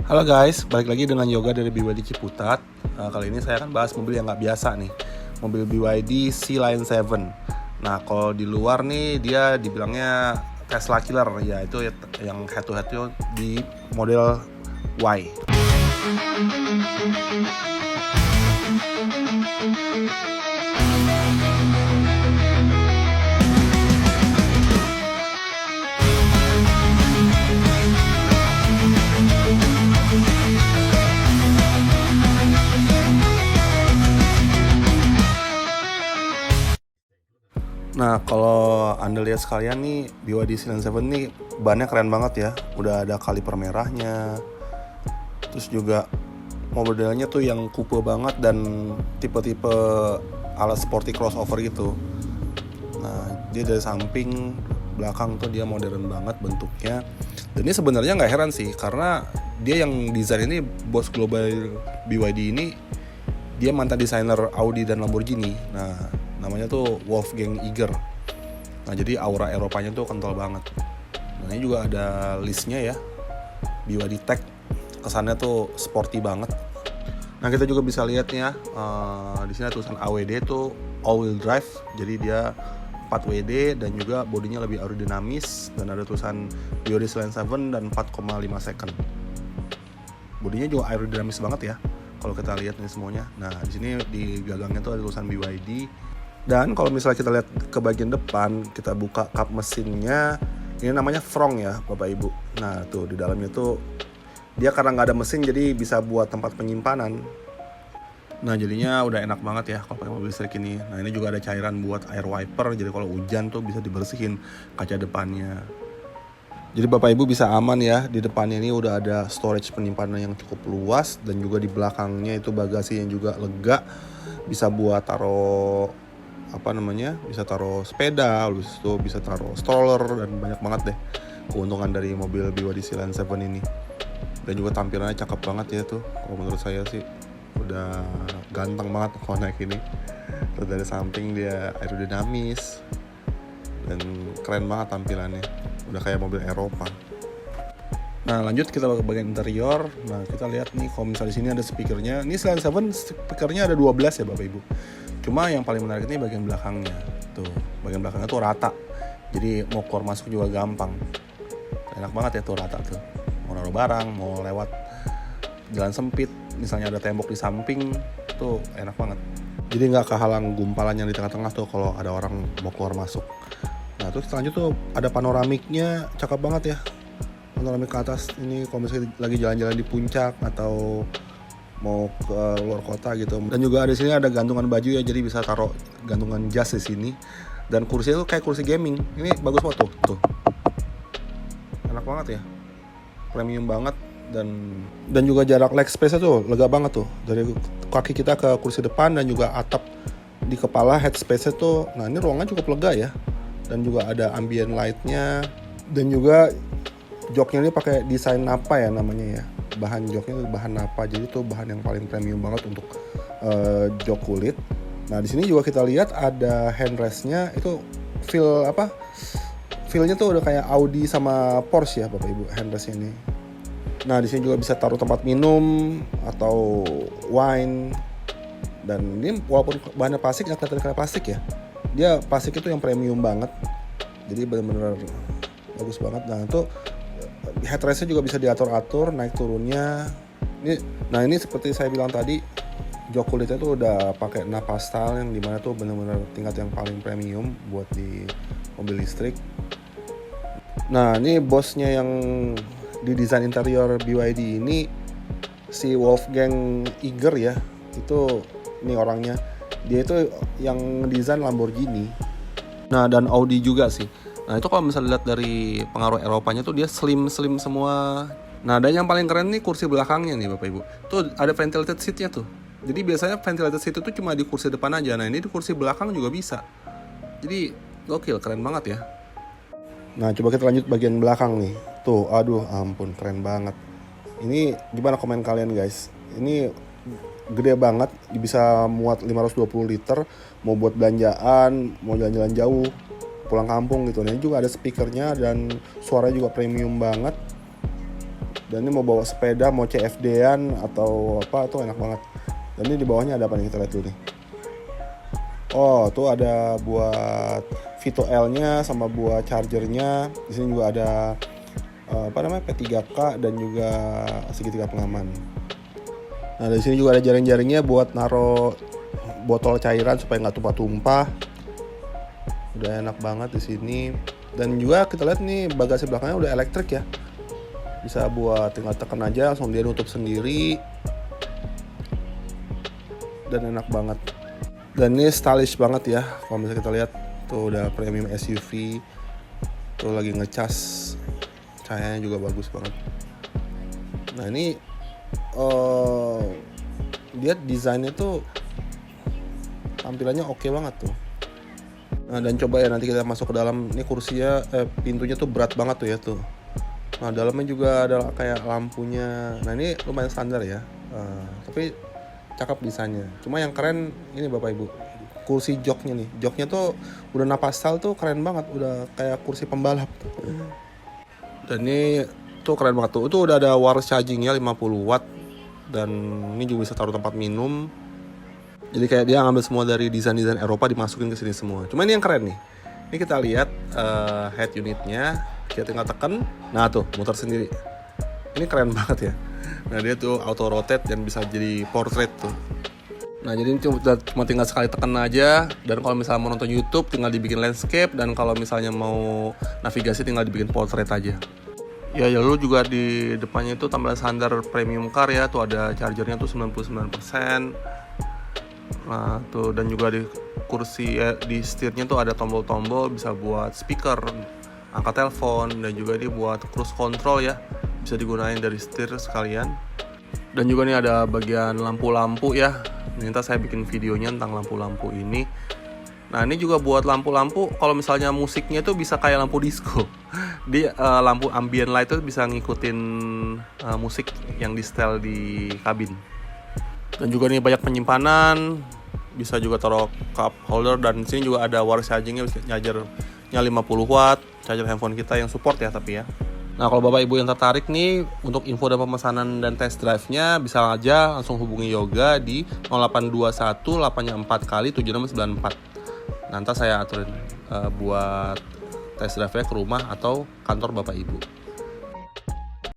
Halo guys, balik lagi dengan Yoga dari BYD Ciputat. Kali ini saya akan bahas mobil yang nggak biasa nih, mobil BYD Sea Lion 7. Nah, kalau di luar nih dia dibilangnya Tesla killer, yaitu yang head to head itu di model Y. Nah, kalau Anda lihat sekalian nih, BYD Sea Lion 7 nih bannya keren banget ya. Udah ada kaliper merahnya. Terus juga modelnya tuh yang coupe banget dan tipe-tipe ala sporty crossover gitu. Nah, dia dari samping, belakang tuh dia modern banget bentuknya. Dan ini sebenarnya nggak heran sih, karena dia yang desain ini, bos global BYD ini, dia mantan desainer Audi dan Lamborghini. Nah, namanya tuh Wolfgang Iger. Nah, jadi aura Eropanya tuh kental banget. Nah, ini juga ada listnya ya, BYD Tech. Kesannya tuh sporty banget. Nah, kita juga bisa lihat ya, di sini tulisan AWD tuh all wheel drive. Jadi dia 4 WD dan juga bodinya lebih aerodinamis, dan ada tulisan BYD Sea Lion 7 dan 4,5 second. Bodinya juga aerodinamis banget ya kalau kita lihat nih semuanya. Nah, di sini di gagangnya tuh ada tulisan BYD. Dan kalau misalnya kita lihat ke bagian depan, kita buka kap mesinnya, ini namanya Frong ya Bapak Ibu. Nah, tuh di dalamnya tuh dia karena nggak ada mesin jadi bisa buat tempat penyimpanan. Nah, jadinya udah enak banget ya kalau pakai mobil listrik ini. Nah, ini juga ada cairan buat air wiper, jadi kalau hujan tuh bisa dibersihin kaca depannya. Jadi Bapak Ibu bisa aman ya, di depannya ini udah ada storage penyimpanan yang cukup luas, dan juga di belakangnya itu bagasi yang juga lega, bisa buat taruh bisa taruh sepeda, habis itu bisa taruh stroller, dan banyak banget deh keuntungan dari mobil BYD Sea Lion 7 ini. Dan juga tampilannya cakep banget ya tuh, kalau menurut saya sih udah ganteng banget kalau naik ini. Terus dari samping dia aerodinamis dan keren banget tampilannya, udah kayak mobil Eropa. Nah, lanjut kita ke bagian interior. Nah, kita lihat nih, kalau misalnya di sini ada speakernya. Ini Sea Lion 7 speakernya ada 12 ya Bapak Ibu. Cuma yang paling menarik ini bagian belakangnya. Tuh, bagian belakangnya tuh rata. Jadi mau keluar masuk juga gampang. Enak banget ya tuh rata tuh. Mau naruh barang, mau lewat jalan sempit, misalnya ada tembok di samping, tuh enak banget. Jadi nggak kehalang gumpalan yang di tengah-tengah tuh kalau ada orang mau keluar masuk. Nah, terus selanjutnya tuh ada panoramiknya, cakep banget ya. Panoramik ke atas ini kalau misalnya lagi jalan-jalan di puncak atau mau ke luar kota gitu. Dan juga di sini ada gantungan baju ya, jadi bisa taruh gantungan jas di sini. Dan kursinya tuh kayak kursi gaming. Ini bagus banget tuh. Enak banget ya. Premium banget, dan juga jarak leg space-nya tuh lega banget tuh. Dari kaki kita ke kursi depan dan juga atap di kepala, head space-nya tuh. Nah, ini ruangan cukup lega ya. Dan juga ada ambient light-nya, dan juga joknya ini pakai desain Napa ya namanya ya. Bahan joknya itu bahan Napa, jadi tuh bahan yang paling premium banget untuk jok kulit. Nah, di sini juga kita lihat ada handrest-nya, itu feel-nya tuh udah kayak Audi sama Porsche ya Bapak Ibu, handrest-nya ini. Nah, di sini juga bisa taruh tempat minum atau wine. Dan ini walaupun bahannya plastik, nggak kelihatan kayak plastik ya. Dia plastik itu yang premium banget. Jadi benar-benar bagus banget. Nah, itu headrest-nya juga bisa diatur-atur naik turunnya. Ini seperti saya bilang tadi, jok kulitnya tuh udah pakai Napa style yang dimana tuh benar-benar tingkat yang paling premium buat di mobil listrik. Nah, ini bosnya yang di desain interior BYD ini, si Wolfgang Iger ya. Itu ini orangnya. Dia itu yang desain Lamborghini. Nah, dan Audi juga sih. Nah, itu kalau misalnya lihat dari pengaruh Eropanya tuh dia slim semua. Nah, dan yang paling keren nih kursi belakangnya nih Bapak Ibu. Tuh ada ventilated seat-nya tuh. Jadi biasanya ventilated seat itu cuma di kursi depan aja. Nah, ini di kursi belakang juga bisa. Jadi gokil, keren banget ya. Nah, coba kita lanjut bagian belakang nih. Tuh, aduh ampun, keren banget. Ini gimana komen kalian guys? Ini gede banget, bisa muat 520 liter. Mau buat belanjaan, mau jalan-jalan jauh, pulang kampung gitu. Ini juga ada speakernya dan suaranya juga premium banget. Dan ini mau bawa sepeda, mau CFD-an atau apa, tuh enak banget. Dan ini di bawahnya ada apa nih, kita lihat dulu nih. Oh, tuh ada buat Vito L-nya sama buat chargernya. Di sini juga ada P3K dan juga segitiga pengaman. Nah, di sini juga ada jaring-jaringnya buat naro botol cairan supaya nggak tumpah-tumpah. Udah enak banget di sini. Dan juga kita lihat nih bagasi belakangnya udah elektrik ya. Bisa buat tinggal tekan aja langsung dia nutup sendiri. Dan enak banget. Dan ini stylish banget ya. Kalau misalnya kita lihat tuh udah premium SUV. Tuh lagi ngecas. Cahayanya juga bagus banget. Nah, ini dia desainnya tuh tampilannya oke banget tuh. Nah, dan coba ya nanti kita masuk ke dalam. Ini kursinya pintunya tuh berat banget tuh ya tuh. Nah, dalamnya juga ada kayak lampunya. Nah, ini lumayan standar ya, tapi cakep desainnya. Cuma yang keren ini Bapak Ibu, kursi joknya nih. Joknya tuh udah napastal tuh keren banget, udah kayak kursi pembalap tuh. Dan ini tuh keren banget tuh. Itu udah ada wireless chargingnya 50 watt. Dan ini juga bisa taruh tempat minum. Jadi kayak dia ngambil semua dari desain-desain Eropa dimasukin ke sini semua. Cuma ini yang keren nih. Ini kita lihat head unitnya. Kita tinggal tekan. Nah tuh muter sendiri. Ini keren banget ya. Nah dia tuh auto rotate dan bisa jadi portrait tuh. Nah jadi ini cuma tinggal sekali tekan aja. Dan kalau misalnya mau nonton YouTube tinggal dibikin landscape. Dan kalau misalnya mau navigasi tinggal dibikin portrait aja. Ya lalu juga di depannya itu tampilan standar premium car ya. Tuh ada chargernya tuh 99%. Nah tuh, dan juga di kursi di setirnya tuh ada tombol-tombol bisa buat speaker, angkat telepon, dan juga ini buat cruise control ya, bisa digunain dari setir sekalian. Dan juga nih ada bagian lampu-lampu ya. Nanti saya bikin videonya tentang lampu-lampu ini. Nah ini juga buat lampu-lampu kalau misalnya musiknya tuh bisa kayak lampu disco. Di lampu ambient light tuh bisa ngikutin musik yang di setel di kabin. Dan juga nih banyak penyimpanan, bisa juga taruh cup holder, dan di sini juga ada wireless chargingnya, bisa chargernya 50 watt, charger handphone kita yang support ya tapi ya. Nah kalau Bapak Ibu yang tertarik nih untuk info dan pemesanan dan test drive-nya bisa aja langsung hubungi Yoga di 0821 844 kali 7694. Nanti saya aturin buat test drive-nya ke rumah atau kantor Bapak Ibu.